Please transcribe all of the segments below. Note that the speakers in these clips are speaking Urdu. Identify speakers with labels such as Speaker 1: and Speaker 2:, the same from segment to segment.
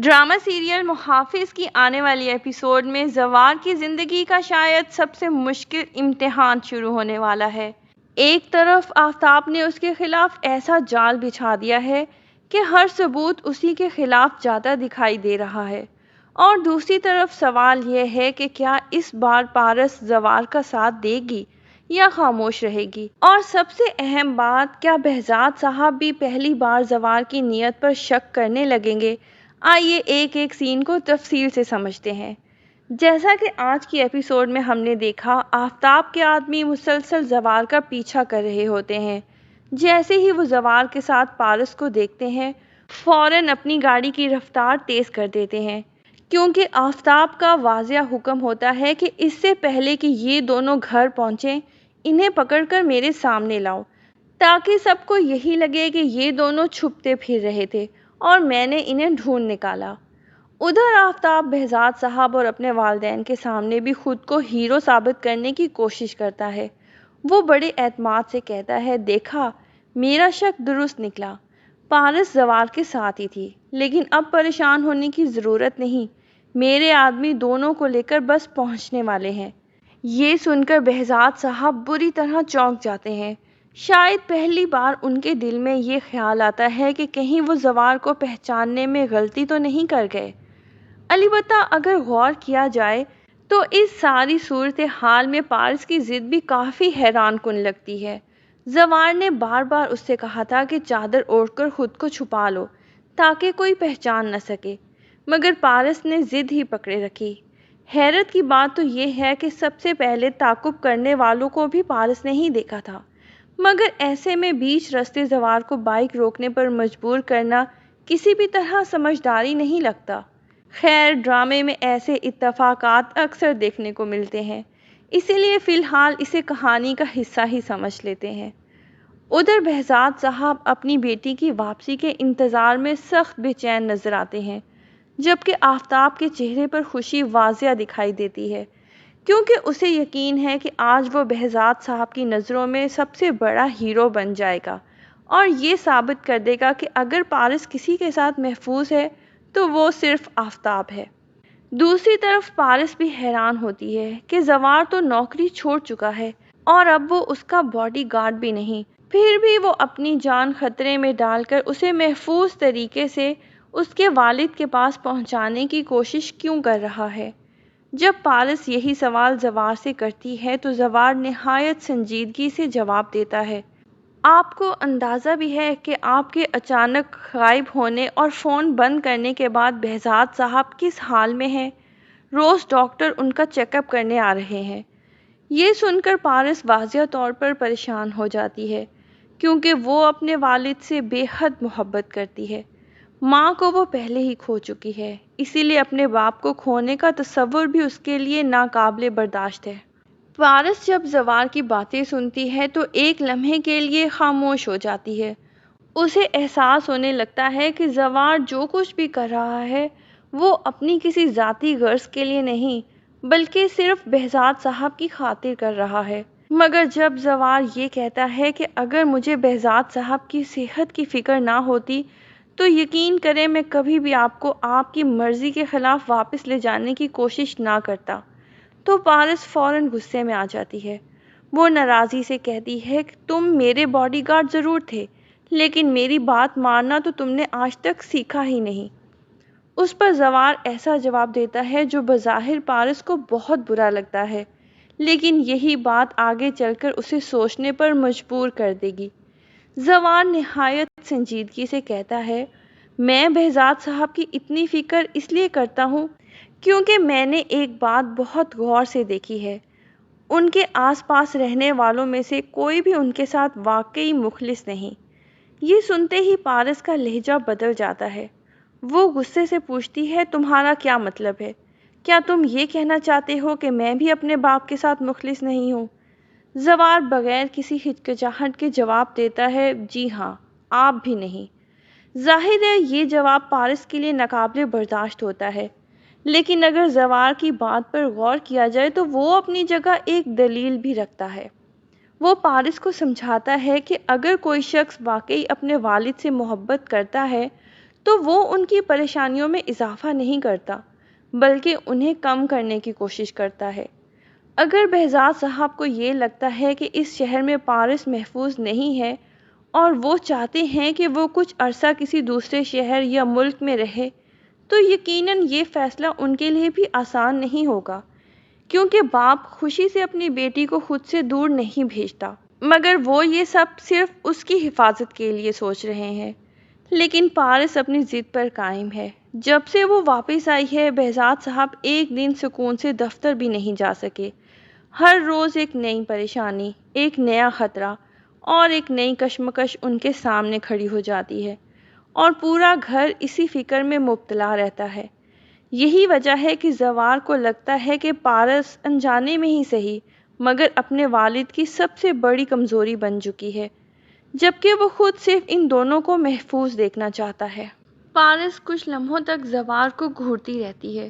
Speaker 1: ڈرامہ سیریل محافظ کی آنے والی ایپیسوڈ میں زوار کی زندگی کا شاید سب سے مشکل امتحان شروع ہونے والا ہے۔ ایک طرف آفتاب نے اس کے خلاف ایسا جال بچھا دیا ہے کہ ہر ثبوت اسی کے خلاف زیادہ دکھائی دے رہا ہے، اور دوسری طرف سوال یہ ہے کہ کیا اس بار پارس زوار کا ساتھ دے گی یا خاموش رہے گی؟ اور سب سے اہم بات، کیا بہزاد صاحب بھی پہلی بار زوار کی نیت پر شک کرنے لگیں گے؟ آئیے ایک ایک سین کو تفصیل سے سمجھتے ہیں۔ جیسا کہ آج کی ایپیسوڈ میں ہم نے دیکھا، آفتاب کے آدمی مسلسل زوار کا پیچھا کر رہے ہوتے ہیں۔ جیسے ہی وہ زوار کے ساتھ پارس کو دیکھتے ہیں، فوراً اپنی گاڑی کی رفتار تیز کر دیتے ہیں، کیونکہ آفتاب کا واضح حکم ہوتا ہے کہ اس سے پہلے کہ یہ دونوں گھر پہنچیں، انہیں پکڑ کر میرے سامنے لاؤ، تاکہ سب کو یہی لگے کہ یہ دونوں چھپتے پھر رہے تھے اور میں نے انہیں ڈھونڈ نکالا۔ ادھر آفتاب بہزاد صاحب اور اپنے والدین کے سامنے بھی خود کو ہیرو ثابت کرنے کی کوشش کرتا ہے۔ وہ بڑے اعتماد سے کہتا ہے، دیکھا، میرا شک درست نکلا، پارس زوار کے ساتھ ہی تھی، لیکن اب پریشان ہونے کی ضرورت نہیں، میرے آدمی دونوں کو لے کر بس پہنچنے والے ہیں۔ یہ سن کر بہزاد صاحب بری طرح چونک جاتے ہیں۔ شاید پہلی بار ان کے دل میں یہ خیال آتا ہے کہ کہیں وہ زوار کو پہچاننے میں غلطی تو نہیں کر گئے۔ البتہ اگر غور کیا جائے تو اس ساری صورتحال میں پارس کی ضد بھی کافی حیران کن لگتی ہے۔ زوار نے بار بار اس سے کہا تھا کہ چادر اوڑھ کر خود کو چھپا لو تاکہ کوئی پہچان نہ سکے، مگر پارس نے ضد ہی پکڑے رکھی۔ حیرت کی بات تو یہ ہے کہ سب سے پہلے تعاقب کرنے والوں کو بھی پارس نے ہی دیکھا تھا، مگر ایسے میں بیچ راستے زوار کو بائک روکنے پر مجبور کرنا کسی بھی طرح سمجھداری نہیں لگتا۔ خیر، ڈرامے میں ایسے اتفاقات اکثر دیکھنے کو ملتے ہیں، اسی لیے فی الحال اسے کہانی کا حصہ ہی سمجھ لیتے ہیں۔ ادھر بہزاد صاحب اپنی بیٹی کی واپسی کے انتظار میں سخت بے چین نظر آتے ہیں، جبکہ آفتاب کے چہرے پر خوشی واضح دکھائی دیتی ہے، کیونکہ اسے یقین ہے کہ آج وہ بہزاد صاحب کی نظروں میں سب سے بڑا ہیرو بن جائے گا اور یہ ثابت کر دے گا کہ اگر پارس کسی کے ساتھ محفوظ ہے تو وہ صرف آفتاب ہے۔ دوسری طرف پارس بھی حیران ہوتی ہے کہ زوار تو نوکری چھوڑ چکا ہے اور اب وہ اس کا باڈی گارڈ بھی نہیں، پھر بھی وہ اپنی جان خطرے میں ڈال کر اسے محفوظ طریقے سے اس کے والد کے پاس پہنچانے کی کوشش کیوں کر رہا ہے؟ جب پارس یہی سوال زوار سے کرتی ہے تو زوار نہایت سنجیدگی سے جواب دیتا ہے، آپ کو اندازہ بھی ہے کہ آپ کے اچانک غائب ہونے اور فون بند کرنے کے بعد بہزاد صاحب کس حال میں ہیں؟ روز ڈاکٹر ان کا چیک اپ کرنے آ رہے ہیں۔ یہ سن کر پارس واضح طور پر پریشان ہو جاتی ہے، کیونکہ وہ اپنے والد سے بے حد محبت کرتی ہے۔ ماں کو وہ پہلے ہی کھو چکی ہے، اسی لیے اپنے باپ کو کھونے کا تصور بھی اس کے لیے ناقابل برداشت ہے۔ پارس جب زوار کی باتیں سنتی ہے تو ایک لمحے کے لیے خاموش ہو جاتی ہے۔ اسے احساس ہونے لگتا ہے کہ زوار جو کچھ بھی کر رہا ہے وہ اپنی کسی ذاتی غرض کے لیے نہیں، بلکہ صرف بہزاد صاحب کی خاطر کر رہا ہے۔ مگر جب زوار یہ کہتا ہے کہ اگر مجھے بہزاد صاحب کی صحت کی فکر نہ ہوتی تو یقین کریں میں کبھی بھی آپ کو آپ کی مرضی کے خلاف واپس لے جانے کی کوشش نہ کرتا، تو پارس فوراً غصے میں آ جاتی ہے۔ وہ ناراضی سے کہتی ہے کہ تم میرے باڈی گارڈ ضرور تھے، لیکن میری بات ماننا تو تم نے آج تک سیکھا ہی نہیں۔ اس پر زوار ایسا جواب دیتا ہے جو بظاہر پارس کو بہت برا لگتا ہے، لیکن یہی بات آگے چل کر اسے سوچنے پر مجبور کر دے گی۔ زوار نہایت سنجیدگی سے کہتا ہے، میں بہزاد صاحب کی اتنی فکر اس لیے کرتا ہوں کیونکہ میں نے ایک بات بہت غور سے دیکھی ہے، ان کے آس پاس رہنے والوں میں سے کوئی بھی ان کے ساتھ واقعی مخلص نہیں۔ یہ سنتے ہی پارس کا لہجہ بدل جاتا ہے۔ وہ غصے سے پوچھتی ہے، تمہارا کیا مطلب ہے؟ کیا تم یہ کہنا چاہتے ہو کہ میں بھی اپنے باپ کے ساتھ مخلص نہیں ہوں؟ زوار بغیر کسی ہچکچاہٹ کے جواب دیتا ہے، جی ہاں، آپ بھی نہیں۔ ظاہر ہے یہ جواب پارس کے لیے ناقابل برداشت ہوتا ہے، لیکن اگر زوار کی بات پر غور کیا جائے تو وہ اپنی جگہ ایک دلیل بھی رکھتا ہے۔ وہ پارس کو سمجھاتا ہے کہ اگر کوئی شخص واقعی اپنے والد سے محبت کرتا ہے تو وہ ان کی پریشانیوں میں اضافہ نہیں کرتا بلکہ انہیں کم کرنے کی کوشش کرتا ہے۔ اگر بہزاد صاحب کو یہ لگتا ہے کہ اس شہر میں پارس محفوظ نہیں ہے اور وہ چاہتے ہیں کہ وہ کچھ عرصہ کسی دوسرے شہر یا ملک میں رہے، تو یقیناً یہ فیصلہ ان کے لیے بھی آسان نہیں ہوگا، کیونکہ باپ خوشی سے اپنی بیٹی کو خود سے دور نہیں بھیجتا، مگر وہ یہ سب صرف اس کی حفاظت کے لیے سوچ رہے ہیں۔ لیکن پارس اپنی ضد پر قائم ہے۔ جب سے وہ واپس آئی ہے، بہزاد صاحب ایک دن سکون سے دفتر بھی نہیں جا سکے۔ ہر روز ایک نئی پریشانی، ایک نیا خطرہ اور ایک نئی کشمکش ان کے سامنے کھڑی ہو جاتی ہے، اور پورا گھر اسی فکر میں مبتلا رہتا ہے۔ یہی وجہ ہے کہ زوار کو لگتا ہے کہ پارس انجانے میں ہی صحیح مگر اپنے والد کی سب سے بڑی کمزوری بن چکی ہے، جبکہ وہ خود صرف ان دونوں کو محفوظ دیکھنا چاہتا ہے۔ پارس کچھ لمحوں تک زوار کو گھورتی رہتی ہے۔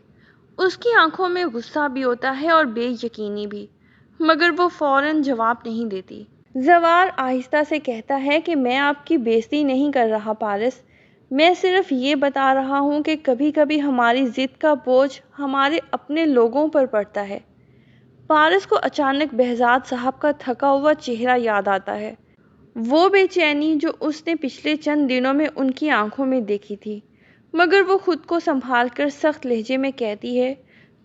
Speaker 1: اس کی آنکھوں میں غصہ بھی ہوتا ہے اور بے یقینی بھی، مگر وہ فوراً جواب نہیں دیتی۔ زوار آہستہ سے کہتا ہے کہ میں آپ کی بے عزتی نہیں کر رہا پارس، میں صرف یہ بتا رہا ہوں کہ کبھی کبھی ہماری ضد کا بوجھ ہمارے اپنے لوگوں پر پڑتا ہے۔ پارس کو اچانک بہزاد صاحب کا تھکا ہوا چہرہ یاد آتا ہے، وہ بے چینی جو اس نے پچھلے چند دنوں میں ان کی آنکھوں میں دیکھی تھی، مگر وہ خود کو سنبھال کر سخت لہجے میں کہتی ہے،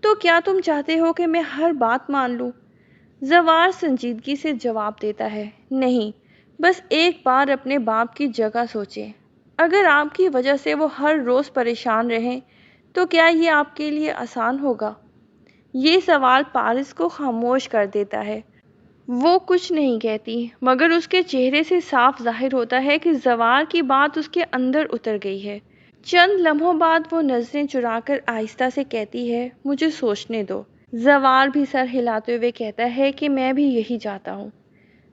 Speaker 1: تو کیا تم چاہتے ہو کہ میں ہر بات مان لوں؟ زوار سنجیدگی سے جواب دیتا ہے، نہیں، بس ایک بار اپنے باپ کی جگہ سوچیں۔ اگر آپ کی وجہ سے وہ ہر روز پریشان رہیں تو کیا یہ آپ کے لیے آسان ہوگا؟ یہ سوال پارس کو خاموش کر دیتا ہے۔ وہ کچھ نہیں کہتی، مگر اس کے چہرے سے صاف ظاہر ہوتا ہے کہ زوار کی بات اس کے اندر اتر گئی ہے۔ چند لمحوں بعد وہ نظریں چرا کر آہستہ سے کہتی ہے، مجھے سوچنے دو۔ زوار بھی سر ہلاتے ہوئے کہتا ہے کہ میں بھی یہی چاہتا ہوں۔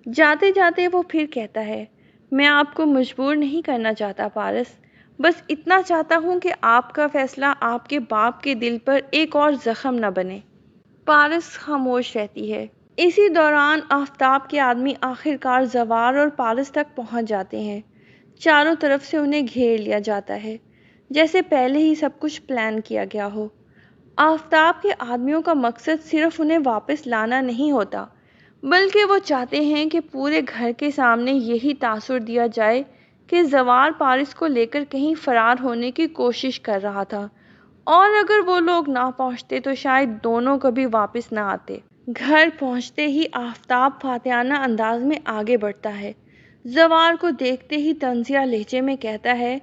Speaker 1: جاتے جاتے وہ پھر کہتا ہے، میں آپ کو مجبور نہیں کرنا چاہتا پارس، بس اتنا چاہتا ہوں کہ آپ کا فیصلہ آپ کے باپ کے دل پر ایک اور زخم نہ بنے۔ پارس خاموش رہتی ہے۔ اسی دوران آفتاب کے آدمی آخر کار زوار اور پارس تک پہنچ جاتے ہیں۔ چاروں طرف سے انہیں گھیر لیا جاتا ہے، جیسے پہلے ہی سب کچھ پلان کیا گیا ہو۔ آفتاب کے آدمیوں کا مقصد صرف انہیں واپس لانا نہیں ہوتا، بلکہ وہ چاہتے ہیں کہ پورے گھر کے سامنے یہی تاثر دیا جائے کہ زوار پارس کو لے کر کہیں فرار ہونے کی کوشش کر رہا تھا، اور اگر وہ لوگ نہ پہنچتے تو شاید دونوں کبھی واپس نہ آتے۔ گھر پہنچتے ہی آفتاب فاتحانہ انداز میں آگے بڑھتا ہے۔ زوار کو دیکھتے ہی طنزیہ لہجے میں کہتا ہے،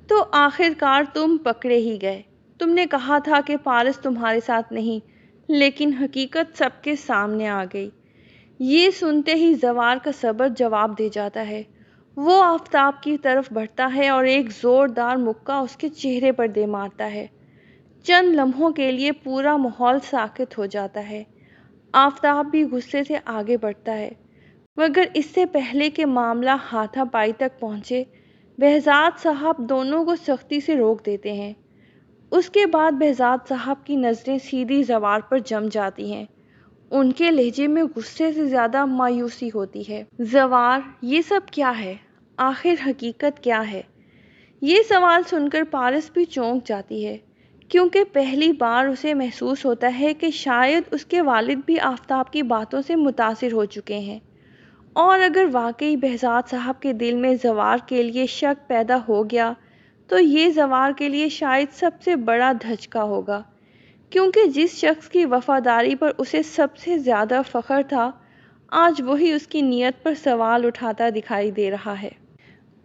Speaker 1: تو آخر کار تم پکڑے ہی گئے۔ تم نے کہا تھا کہ پارس تمہارے ساتھ نہیں، لیکن حقیقت سب کے سامنے آ گئی۔ یہ سنتے ہی زوار کا صبر جواب دے جاتا ہے۔ وہ آفتاب کی طرف بڑھتا ہے اور ایک زوردار مکہ اس کے چہرے پر دے مارتا ہے۔ چند لمحوں کے لیے پورا ماحول ساکت ہو جاتا ہے۔ آفتاب بھی غصے سے آگے بڑھتا ہے، مگر اس سے پہلے کہ معاملہ ہاتھا پائی تک پہنچے، بہزاد صاحب دونوں کو سختی سے روک دیتے ہیں۔ اس کے بعد بہزاد صاحب کی نظریں سیدھی زوار پر جم جاتی ہیں۔ ان کے لہجے میں غصے سے زیادہ مایوسی ہوتی ہے۔ زوار، یہ سب کیا ہے؟ آخر حقیقت کیا ہے؟ یہ سوال سن کر پارس بھی چونک جاتی ہے، کیونکہ پہلی بار اسے محسوس ہوتا ہے کہ شاید اس کے والد بھی آفتاب کی باتوں سے متاثر ہو چکے ہیں، اور اگر واقعی بہزاد صاحب کے دل میں زوار کے لیے شک پیدا ہو گیا تو یہ زوار کے لیے شاید سب سے بڑا دھچکا ہوگا، کیونکہ جس شخص کی وفاداری پر اسے سب سے زیادہ فخر تھا، آج وہی اس کی نیت پر سوال اٹھاتا دکھائی دے رہا ہے۔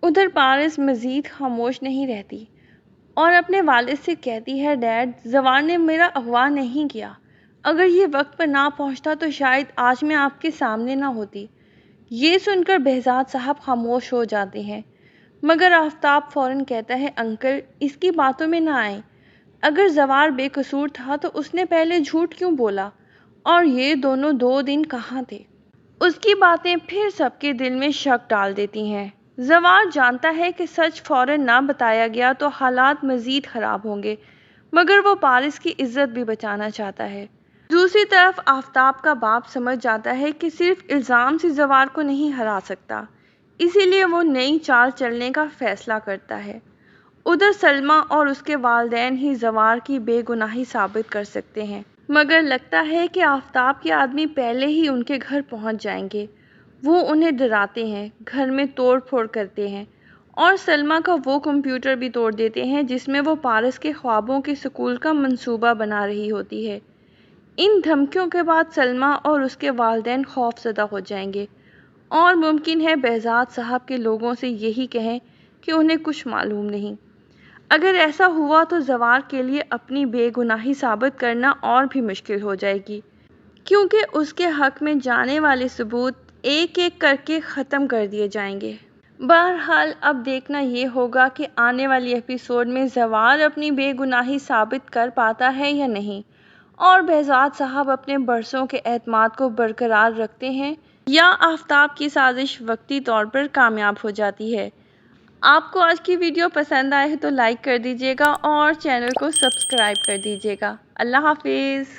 Speaker 1: ادھر پارس مزید خاموش نہیں رہتی اور اپنے والد سے کہتی ہے، ڈیڈ، زوار نے میرا اغوا نہیں کیا۔ اگر یہ وقت پر نہ پہنچتا تو شاید آج میں آپ کے سامنے نہ ہوتی۔ یہ سن کر بہزاد صاحب خاموش ہو جاتے ہیں، مگر آفتاب فوراً کہتا ہے، انکل، اس کی باتوں میں نہ آئیں۔ اگر زوار بے قصور تھا تو اس نے پہلے جھوٹ کیوں بولا؟ اور یہ دونوں 2 دن کہاں تھے؟ اس کی باتیں پھر سب کے دل میں شک ڈال دیتی ہیں۔ زوار جانتا ہے کہ سچ فوراً نہ بتایا گیا تو حالات مزید خراب ہوں گے، مگر وہ پارس کی عزت بھی بچانا چاہتا ہے۔ دوسری طرف آفتاب کا باپ سمجھ جاتا ہے کہ صرف الزام سے زوار کو نہیں ہرا سکتا، اسی لیے وہ نئی چال چلنے کا فیصلہ کرتا ہے۔ ادھر سلمیٰ اور اس کے والدین ہی زوار کی بے گناہی ثابت کر سکتے ہیں، مگر لگتا ہے کہ آفتاب کے آدمی پہلے ہی ان کے گھر پہنچ جائیں گے۔ وہ انہیں ڈراتے ہیں، گھر میں توڑ پھوڑ کرتے ہیں اور سلمیٰ کا وہ کمپیوٹر بھی توڑ دیتے ہیں جس میں وہ پارس کے خوابوں کے سکول کا منصوبہ بنا رہی ہوتی ہے۔ ان دھمکیوں کے بعد سلمیٰ اور اس کے والدین خوف زدہ ہو جائیں گے اور ممکن ہے بہزاد صاحب کے لوگوں سے یہی کہیں کہ انہیں کچھ معلوم نہیں۔ اگر ایسا ہوا تو زوار کے لیے اپنی بے گناہی ثابت کرنا اور بھی مشکل ہو جائے گی، کیونکہ اس کے حق میں جانے والے ثبوت ایک ایک کر کے ختم کر دیے جائیں گے۔ بہرحال اب دیکھنا یہ ہوگا کہ آنے والی ایپیسوڈ میں زوار اپنی بے گناہی ثابت کر پاتا ہے یا نہیں، اور بہزاد صاحب اپنے برسوں کے اعتماد کو برقرار رکھتے ہیں یا آفتاب کی سازش وقتی طور پر کامیاب ہو جاتی ہے۔ آپ کو آج کی ویڈیو پسند آئے تو لائک کر دیجیے گا اور چینل کو سبسکرائب کر دیجیے گا۔ اللہ حافظ۔